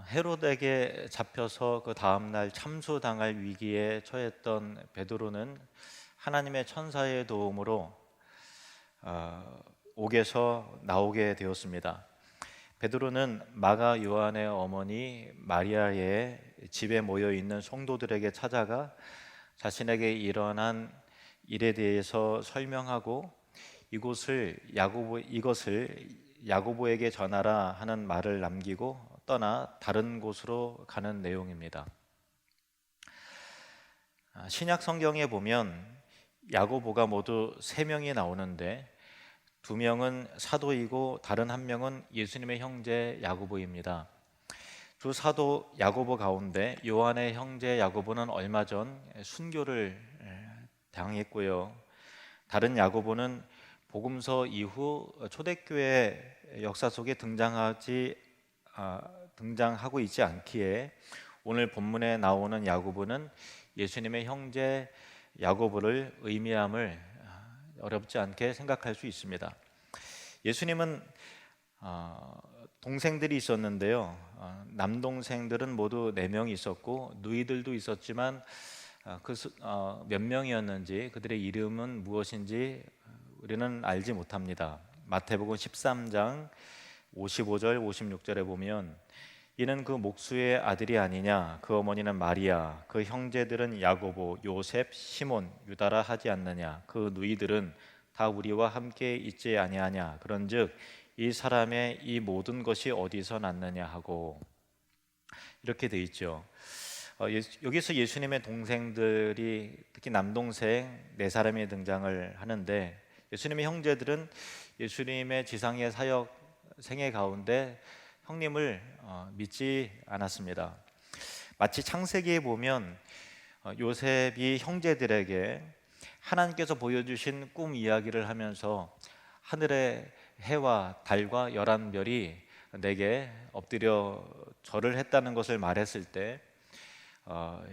헤롯에게 잡혀서 그 다음 날 참수당할 위기에 처했던 베드로는 하나님의 천사의 도움으로 옥에서 나오게 되었습니다. 베드로는 마가 요한의 어머니 마리아의 집에 모여 있는 성도들에게 찾아가 자신에게 일어난 일에 대해서 설명하고 이것을 야고보에게 전하라 하는 말을 남기고 떠나 다른 곳으로 가는 내용입니다. 신약 성경에 보면 야고보가 모두 3명이 나오는데 2명은 사도이고 다른 1명은 예수님의 형제 야고보입니다. 두 사도 야고보 가운데 요한의 형제 야고보는 얼마 전 순교를 당했고요. 다른 야고보는 복음서 이후 초대교회 역사 속에 등장하고 있지 않기에 오늘 본문에 나오는 야고보는 예수님의 형제 야고보를 의미함을 어렵지 않게 생각할 수 있습니다. 예수님은 동생들이 있었는데요. 남동생들은 모두 4명이 있었고 누이들도 있었지만 몇 명이었는지 그들의 이름은 무엇인지 우리는 알지 못합니다. 마태복음 13장 55절 56절에 보면 이는 그 목수의 아들이 아니냐 그 어머니는 마리아 그 형제들은 야고보 요셉 시몬 유다라 하지 않느냐 그 누이들은 다 우리와 함께 있지 아니하냐 그런즉 이 사람의 이 모든 것이 어디서 났느냐 하고 이렇게 돼 있죠. 여기서 예수님의 동생들이 특히 남동생 4사람이 등장을 하는데 예수님의 형제들은 예수님의 지상의 사역 생애 가운데 형님을 믿지 않았습니다. 마치 창세기에 보면 요셉이 형제들에게 하나님께서 보여주신 꿈 이야기를 하면서 하늘의 해와 달과 11별이 내게 엎드려 절을 했다는 것을 말했을 때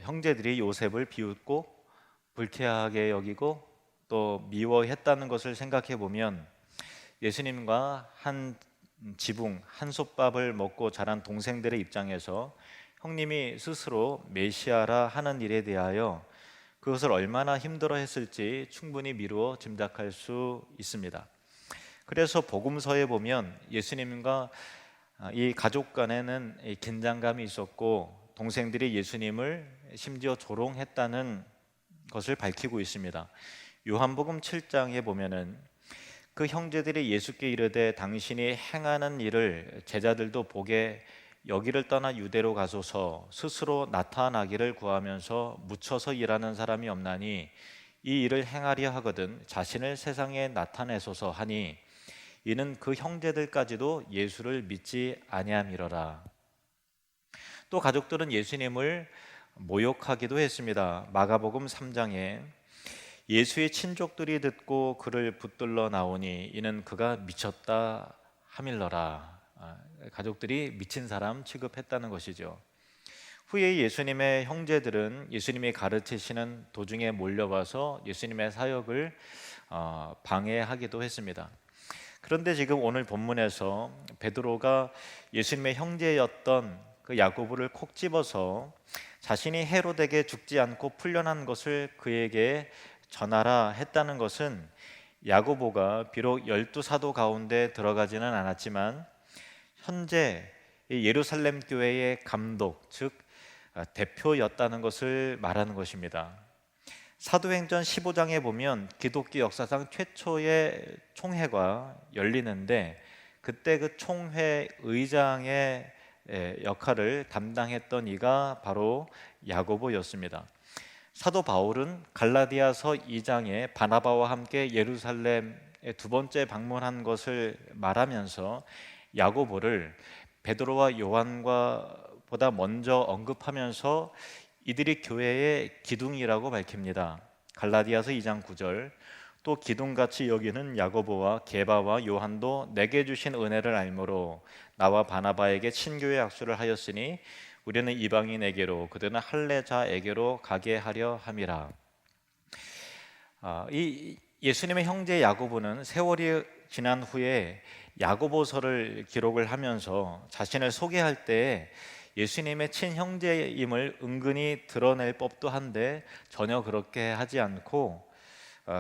형제들이 요셉을 비웃고 불쾌하게 여기고 또 미워했다는 것을 생각해 보면 예수님과 한 지붕 한솥밥을 먹고 자란 동생들의 입장에서 형님이 스스로 메시아라 하는 일에 대하여 그것을 얼마나 힘들어했을지 충분히 미루어 짐작할 수 있습니다. 그래서 복음서에 보면 예수님과 이 가족 간에는 긴장감이 있었고 동생들이 예수님을 심지어 조롱했다는 것을 밝히고 있습니다. 요한복음 7장에 보면은 그 형제들이 예수께 이르되 당신이 행하는 일을 제자들도 보게 여기를 떠나 유대로 가소서 스스로 나타나기를 구하면서 묻혀서 일하는 사람이 없나니 이 일을 행하려 하거든 자신을 세상에 나타내소서 하니 이는 그 형제들까지도 예수를 믿지 아니함이러라. 또 가족들은 예수님을 모욕하기도 했습니다. 마가복음 3장에 예수의 친족들이 듣고 그를 붙들러 나오니 이는 그가 미쳤다 함일러라. 가족들이 미친 사람 취급했다는 것이죠. 후에 예수님의 형제들은 예수님이 가르치시는 도중에 몰려와서 예수님의 사역을 방해하기도 했습니다. 그런데 지금 오늘 본문에서 베드로가 예수님의 형제였던 그 야고보를 콕 집어서 자신이 헤롯에게 죽지 않고 풀려난 것을 그에게 전하라 했다는 것은 야고보가 비록 12사도 가운데 들어가지는 않았지만 현재 예루살렘 교회의 감독, 즉 대표였다는 것을 말하는 것입니다. 사도행전 15장에 보면 기독교 역사상 최초의 총회가 열리는데 그때 그 총회 의장의 역할을 담당했던 이가 바로 야고보였습니다. 사도 바울은 갈라디아서 2장에 바나바와 함께 예루살렘에 2번째 방문한 것을 말하면서 야고보를 베드로와 요한과 보다 먼저 언급하면서 이들이 교회의 기둥이라고 밝힙니다. 갈라디아서 2장 9절 또 기둥같이 여기는 야고보와 게바와 요한도 내게 주신 은혜를 알므로 나와 바나바에게 친교의 약속을 하였으니 우리는 이방인에게로 그들은 할례자에게로 가게 하려 함이라. 이 예수님의 형제 야고보는 세월이 지난 후에 야고보서를 기록을 하면서 자신을 소개할 때 예수님의 친형제임을 은근히 드러낼 법도 한데 전혀 그렇게 하지 않고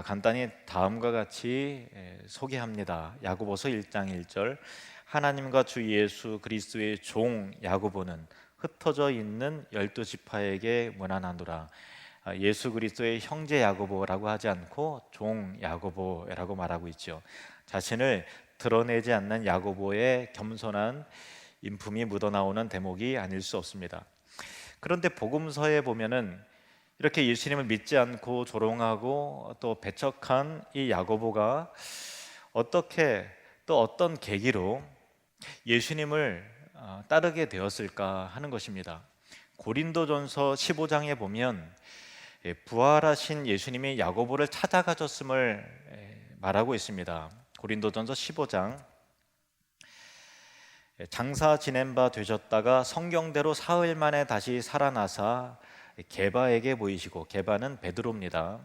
간단히 다음과 같이 소개합니다. 야고보서 1장 1절, 하나님과 주 예수 그리스도의 종 야고보는 흩어져 있는 12지파에게 문안하노라. 예수 그리스도의 형제 야고보라고 하지 않고 종 야고보라고 말하고 있죠. 자신을 드러내지 않는 야고보의 겸손한 인품이 묻어나오는 대목이 아닐 수 없습니다. 그런데 복음서에 보면은 이렇게 예수님을 믿지 않고 조롱하고 또 배척한 이 야고보가 어떻게 또 어떤 계기로 예수님을 따르게 되었을까 하는 것입니다. 고린도전서 15장에 보면 부활하신 예수님이 야고보를 찾아가셨음을 말하고 있습니다. 고린도전서 15장, 장사 지낸 바 되셨다가 성경대로 사흘 만에 다시 살아나사 게바에게 보이시고, 게바는 베드로입니다.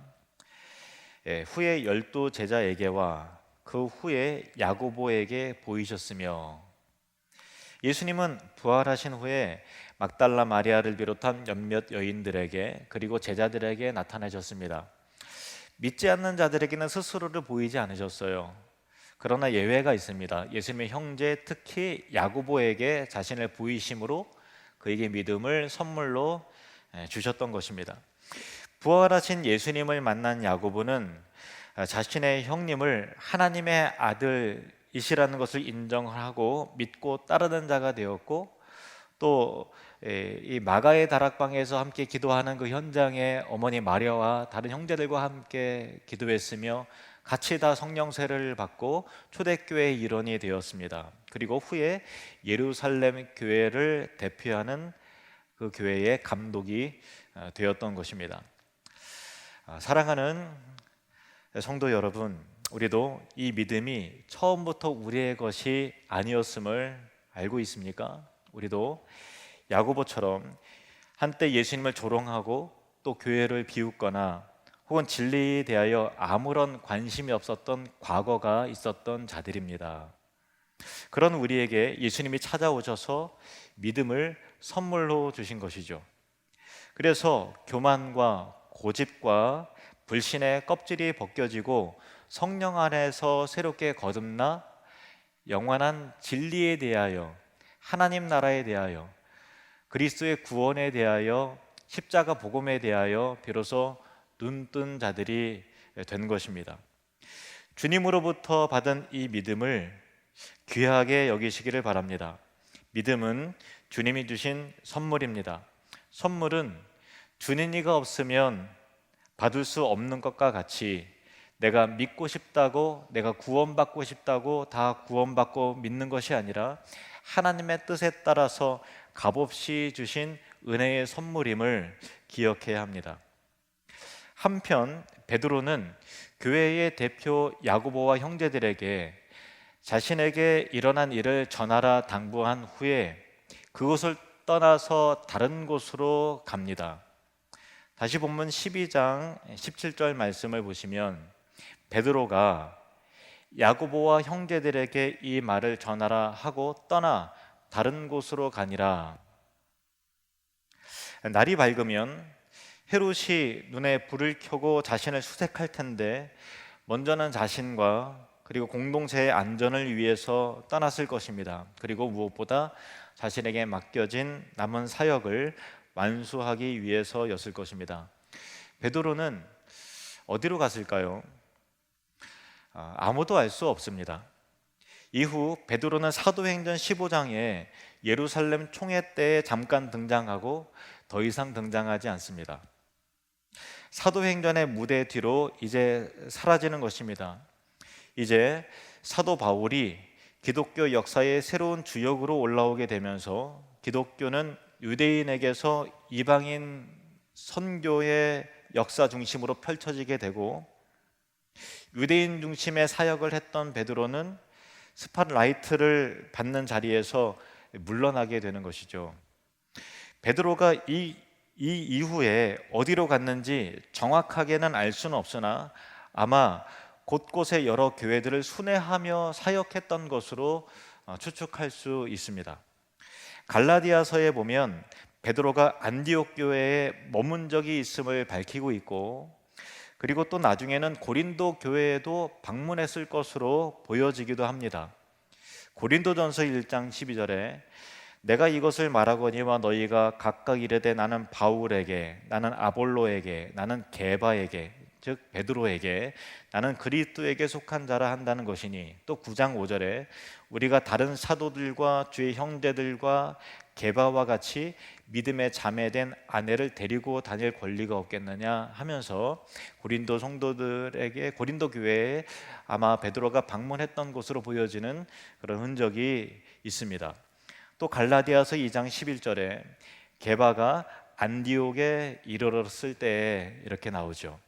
후에 12 제자에게와 그 후에 야고보에게 보이셨으며, 예수님은 부활하신 후에 막달라 마리아를 비롯한 몇몇 여인들에게 그리고 제자들에게 나타나셨습니다. 믿지 않는 자들에게는 스스로를 보이지 않으셨어요. 그러나 예외가 있습니다. 예수님의 형제, 특히 야고보에게 자신을 보이심으로 그에게 믿음을 선물로 주셨던 것입니다. 부활하신 예수님을 만난 야고보는 자신의 형님을 하나님의 아들이시라는 것을 인정하고 믿고 따르는 자가 되었고, 또 이 마가의 다락방에서 함께 기도하는 그 현장에 어머니 마리아와 다른 형제들과 함께 기도했으며 같이 다 성령세를 받고 초대교회의 일원이 되었습니다. 그리고 후에 예루살렘 교회를 대표하는 그 교회의 감독이 되었던 것입니다. 사랑하는 성도 여러분, 우리도 이 믿음이 처음부터 우리의 것이 아니었음을 알고 있습니까? 우리도 야고보처럼 한때 예수님을 조롱하고 또 교회를 비웃거나 혹은 진리에 대하여 아무런 관심이 없었던 과거가 있었던 자들입니다. 그런 우리에게 예수님이 찾아오셔서 믿음을 선물로 주신 것이죠. 그래서 교만과 고집과 불신의 껍질이 벗겨지고 성령 안에서 새롭게 거듭나 영원한 진리에 대하여, 하나님 나라에 대하여, 그리스도의 구원에 대하여, 십자가 복음에 대하여 비로소 눈뜬 자들이 된 것입니다. 주님으로부터 받은 이 믿음을 귀하게 여기시기를 바랍니다. 믿음은 주님이 주신 선물입니다. 선물은 주는 이가 없으면 받을 수 없는 것과 같이 내가 믿고 싶다고, 내가 구원받고 싶다고 다 구원받고 믿는 것이 아니라 하나님의 뜻에 따라서 값없이 주신 은혜의 선물임을 기억해야 합니다. 한편 베드로는 교회의 대표 야고보와 형제들에게 자신에게 일어난 일을 전하라 당부한 후에 그곳을 떠나서 다른 곳으로 갑니다. 다시 본문 12장 17절 말씀을 보시면 베드로가 야고보와 형제들에게 이 말을 전하라 하고 떠나 다른 곳으로 가니라. 날이 밝으면 헤롯이 눈에 불을 켜고 자신을 수색할 텐데 먼저는 자신과 그리고 공동체의 안전을 위해서 떠났을 것입니다. 그리고 무엇보다 자신에게 맡겨진 남은 사역을 완수하기 위해서였을 것입니다. 베드로는 어디로 갔을까요? 아무도 알 수 없습니다. 이후 베드로는 사도행전 15장에 예루살렘 총회 때에 잠깐 등장하고 더 이상 등장하지 않습니다. 사도행전의 무대 뒤로 이제 사라지는 것입니다. 이제 사도 바울이 기독교 역사의 새로운 주역으로 올라오게 되면서 기독교는 유대인에게서 이방인 선교의 역사 중심으로 펼쳐지게 되고, 유대인 중심의 사역을 했던 베드로는 스팟라이트를 받는 자리에서 물러나게 되는 것이죠. 베드로가 이 이후에 어디로 갔는지 정확하게는 알 수는 없으나 아마 곳곳에 여러 교회들을 순회하며 사역했던 것으로 추측할 수 있습니다. 갈라디아서에 보면 베드로가 안디옥 교회에 머문 적이 있음을 밝히고 있고, 그리고 또 나중에는 고린도 교회에도 방문했을 것으로 보여지기도 합니다. 고린도전서 1장 12절에 내가 이것을 말하거니와 너희가 각각 이르되 나는 바울에게, 나는 아볼로에게, 나는 게바에게, 즉 베드로에게, 나는 그리스도에게 속한 자라 한다는 것이니, 또 9장 5절에 우리가 다른 사도들과 주의 형제들과 게바와 같이 믿음에 자매된 아내를 데리고 다닐 권리가 없겠느냐 하면서 고린도 성도들에게, 고린도 교회에 아마 베드로가 방문했던 것으로 보여지는 그런 흔적이 있습니다. 또 갈라디아서 2장 11절에 게바가 안디옥에 이르렀을 때에 이렇게 나오죠.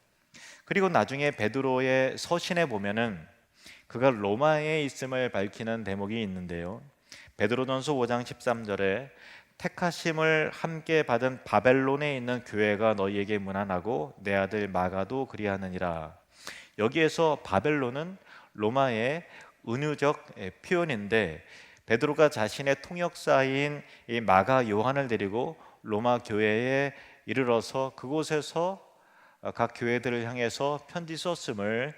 그리고 나중에 베드로의 서신에 보면은 그가 로마에 있음을 밝히는 대목이 있는데요. 베드로전서 5장 13절에 택하심을 함께 받은 바벨론에 있는 교회가 너희에게 문안하고 내 아들 마가도 그리하느니라. 여기에서 바벨론은 로마의 은유적 표현인데, 베드로가 자신의 통역사인 이 마가 요한을 데리고 로마 교회에 이르러서 그곳에서 각 교회들을 향해서 편지 썼음을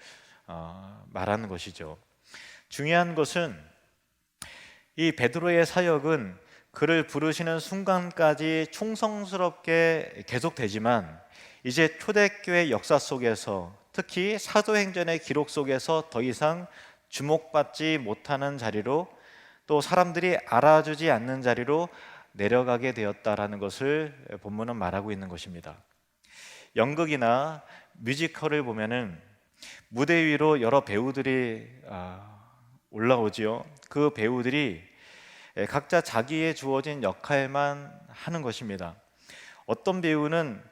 말하는 것이죠. 중요한 것은 이 베드로의 사역은 그를 부르시는 순간까지 충성스럽게 계속되지만, 이제 초대교회 역사 속에서, 특히 사도행전의 기록 속에서 더 이상 주목받지 못하는 자리로, 또 사람들이 알아주지 않는 자리로 내려가게 되었다라는 것을 본문은 말하고 있는 것입니다. 연극이나 뮤지컬을 보면은 무대 위로 여러 배우들이 올라오지요. 그 배우들이 각자 자기의 주어진 역할만 하는 것입니다. 어떤 배우는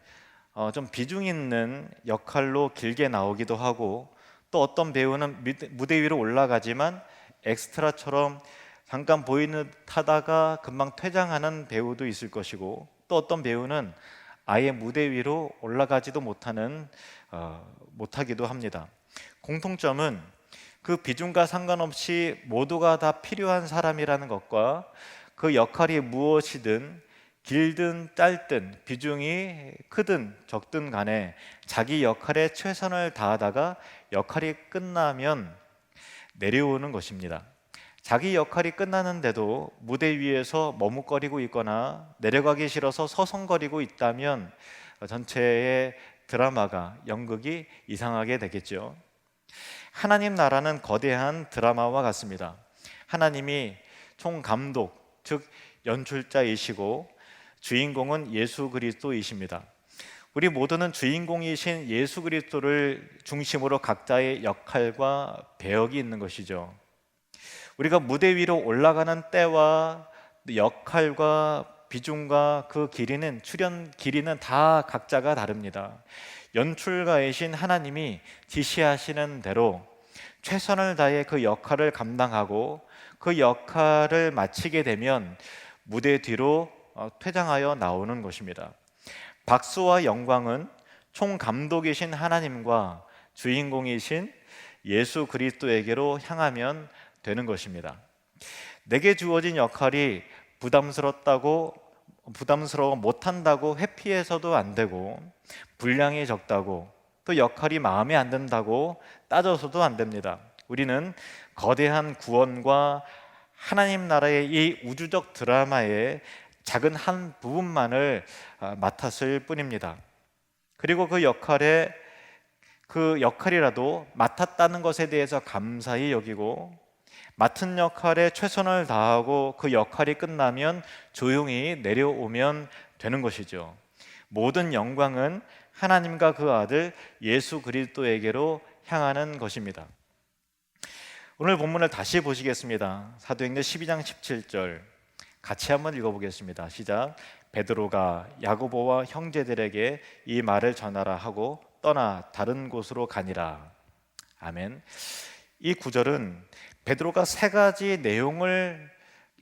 좀 비중 있는 역할로 길게 나오기도 하고, 또 어떤 배우는 무대 위로 올라가지만 엑스트라처럼 잠깐 보이는 듯하다가 금방 퇴장하는 배우도 있을 것이고, 또 어떤 배우는 아예 무대 위로 올라가지도 못하기도 합니다. 공통점은 그 비중과 상관없이 모두가 다 필요한 사람이라는 것과, 그 역할이 무엇이든 길든 짧든 비중이 크든 적든 간에 자기 역할에 최선을 다하다가 역할이 끝나면 내려오는 것입니다. 자기 역할이 끝나는데도 무대 위에서 머뭇거리고 있거나 내려가기 싫어서 서성거리고 있다면 전체의 드라마가, 연극이 이상하게 되겠죠. 하나님 나라는 거대한 드라마와 같습니다. 하나님이 총감독, 즉 연출자이시고 주인공은 예수 그리스도이십니다. 우리 모두는 주인공이신 예수 그리스도를 중심으로 각자의 역할과 배역이 있는 것이죠. 우리가 무대 위로 올라가는 때와 역할과 비중과 그 길이는, 출연 길이는 다 각자가 다릅니다. 연출가이신 하나님이 지시하시는 대로 최선을 다해 그 역할을 감당하고 그 역할을 마치게 되면 무대 뒤로 퇴장하여 나오는 것입니다. 박수와 영광은 총감독이신 하나님과 주인공이신 예수 그리스도에게로 향하면 되는 것입니다. 내게 주어진 역할이 부담스러워 못한다고 회피해서도 안 되고, 분량이 적다고 또 역할이 마음에 안 든다고 따져서도 안 됩니다. 우리는 거대한 구원과 하나님 나라의 이 우주적 드라마의 작은 한 부분만을 맡았을 뿐입니다. 그리고 그 역할이라도 맡았다는 것에 대해서 감사히 여기고, 맡은 역할에 최선을 다하고 그 역할이 끝나면 조용히 내려오면 되는 것이죠. 모든 영광은 하나님과 그 아들 예수 그리스도에게로 향하는 것입니다. 오늘 본문을 다시 보시겠습니다. 사도행전 12장 17절 같이 한번 읽어보겠습니다. 시작. 베드로가 야고보와 형제들에게 이 말을 전하라 하고 떠나 다른 곳으로 가니라. 아멘. 이 구절은 베드로가 세 가지 내용을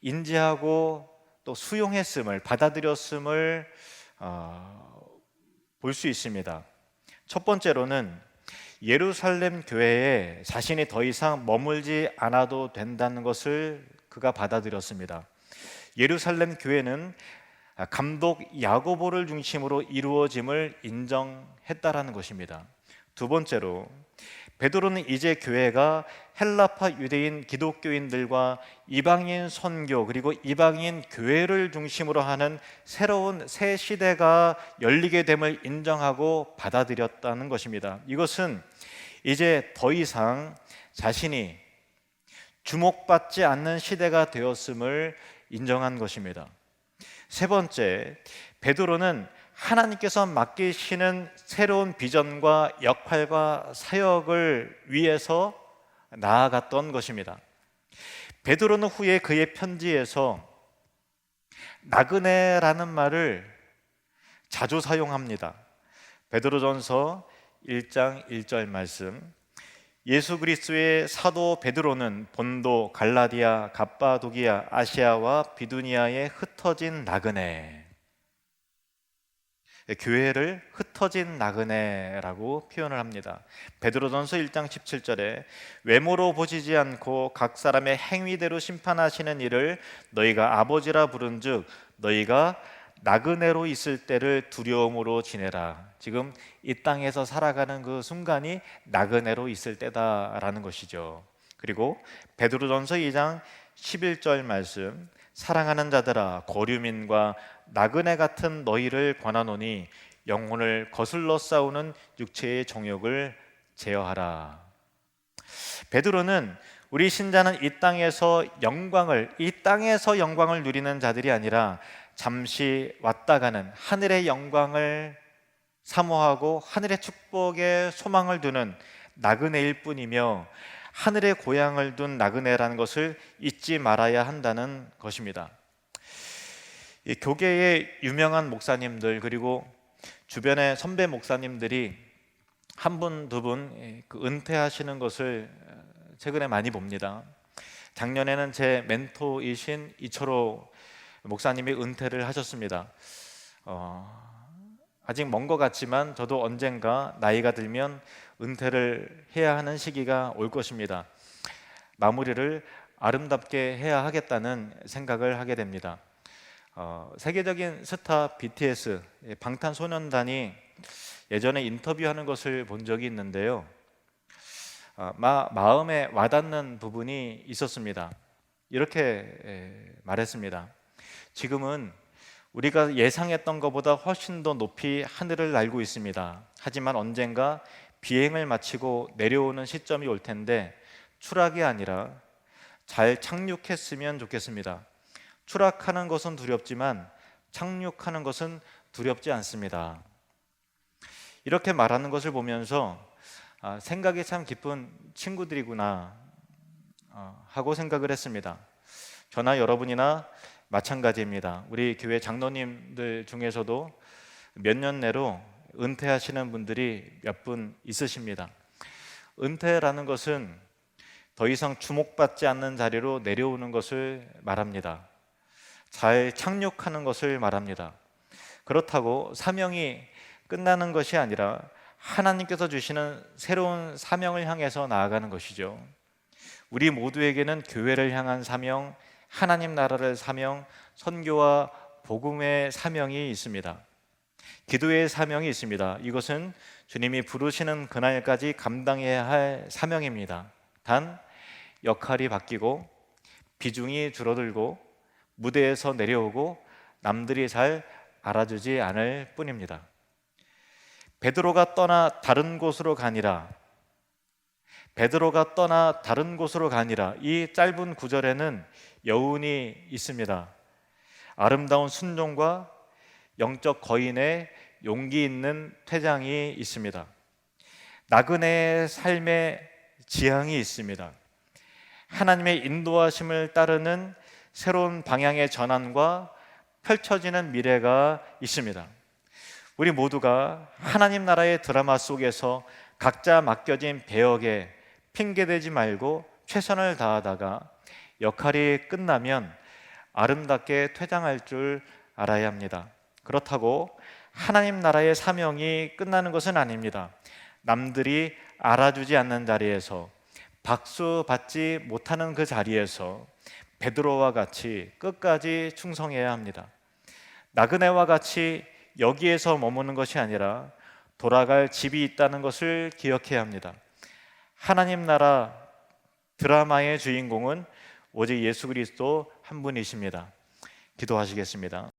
인지하고 또 수용했음을, 받아들였음을 볼 수 있습니다. 첫 번째로는 예루살렘 교회에 자신이 더 이상 머물지 않아도 된다는 것을 그가 받아들였습니다. 예루살렘 교회는 감독 야고보를 중심으로 이루어짐을 인정했다라는 것입니다. 두 번째로, 베드로는 이제 교회가 헬라파 유대인 기독교인들과 이방인 선교 그리고 이방인 교회를 중심으로 하는 새로운 새 시대가 열리게 됨을 인정하고 받아들였다는 것입니다. 이것은 이제 더 이상 자신이 주목받지 않는 시대가 되었음을 인정한 것입니다. 세 번째, 베드로는 하나님께서 맡기시는 새로운 비전과 역할과 사역을 위해서 나아갔던 것입니다. 베드로는 후에 그의 편지에서 나그네라는 말을 자주 사용합니다. 베드로전서 1장 1절 말씀, 예수 그리스도의 사도 베드로는 본도, 갈라디아, 갑바도기아, 아시아와 비두니아에 흩어진 나그네, 교회를 흩어진 나그네라고 표현을 합니다. 베드로전서 1장 17절에 외모로 보시지 않고 각 사람의 행위대로 심판하시는 이를 너희가 아버지라 부른즉 너희가 나그네로 있을 때를 두려움으로 지내라. 지금 이 땅에서 살아가는 그 순간이 나그네로 있을 때다라는 것이죠. 그리고 베드로전서 2장 11절 말씀, 사랑하는 자들아 고류민과 나그네 같은 너희를 권하노니 영혼을 거슬러 싸우는 육체의 정욕을 제어하라. 베드로는 우리 신자는 이 땅에서 영광을 누리는 자들이 아니라 잠시 왔다 가는 하늘의 영광을 사모하고 하늘의 축복에 소망을 두는 나그네일 뿐이며 하늘의 고향을 둔 나그네라는 것을 잊지 말아야 한다는 것입니다. 이 교계의 유명한 목사님들 그리고 주변의 선배 목사님들이 한 분, 두 분 은퇴하시는 것을 최근에 많이 봅니다. 작년에는 제 멘토이신 이철호 목사님이 은퇴를 하셨습니다. 아직 먼 것 같지만 저도 언젠가 나이가 들면 은퇴를 해야 하는 시기가 올 것입니다. 마무리를 아름답게 해야 하겠다는 생각을 하게 됩니다. 세계적인 스타 BTS, 방탄소년단이 예전에 인터뷰하는 것을 본 적이 있는데요. 마음에 와닿는 부분이 있었습니다. 이렇게 말했습니다. 지금은 우리가 예상했던 것보다 훨씬 더 높이 하늘을 날고 있습니다. 하지만 언젠가 비행을 마치고 내려오는 시점이 올 텐데 추락이 아니라 잘 착륙했으면 좋겠습니다. 추락하는 것은 두렵지만 착륙하는 것은 두렵지 않습니다. 이렇게 말하는 것을 보면서 생각이 참 깊은 친구들이구나 하고 생각을 했습니다. 저나 여러분이나 마찬가지입니다. 우리 교회 장로님들 중에서도 몇 년 내로 은퇴하시는 분들이 몇 분 있으십니다. 은퇴라는 것은 더 이상 주목받지 않는 자리로 내려오는 것을 말합니다. 잘 착륙하는 것을 말합니다. 그렇다고 사명이 끝나는 것이 아니라 하나님께서 주시는 새로운 사명을 향해서 나아가는 것이죠. 우리 모두에게는 교회를 향한 사명, 하나님 나라를 사명, 선교와 복음의 사명이 있습니다. 기도의 사명이 있습니다. 이것은 주님이 부르시는 그날까지 감당해야 할 사명입니다. 단 역할이 바뀌고 비중이 줄어들고 무대에서 내려오고 남들이 잘 알아주지 않을 뿐입니다. 베드로가 떠나 다른 곳으로 가니라. 베드로가 떠나 다른 곳으로 가니라. 이 짧은 구절에는 여운이 있습니다. 아름다운 순종과 영적 거인의 용기 있는 퇴장이 있습니다. 나그네의 삶의 지향이 있습니다. 하나님의 인도하심을 따르는 새로운 방향의 전환과 펼쳐지는 미래가 있습니다. 우리 모두가 하나님 나라의 드라마 속에서 각자 맡겨진 배역에 핑계대지 말고 최선을 다하다가 역할이 끝나면 아름답게 퇴장할 줄 알아야 합니다. 그렇다고 하나님 나라의 사명이 끝나는 것은 아닙니다. 남들이 알아주지 않는 자리에서, 박수 받지 못하는 그 자리에서, 베드로와 같이 끝까지 충성해야 합니다. 나그네와 같이 여기에서 머무는 것이 아니라 돌아갈 집이 있다는 것을 기억해야 합니다. 하나님 나라 드라마의 주인공은 오직 예수 그리스도 한 분이십니다. 기도하시겠습니다.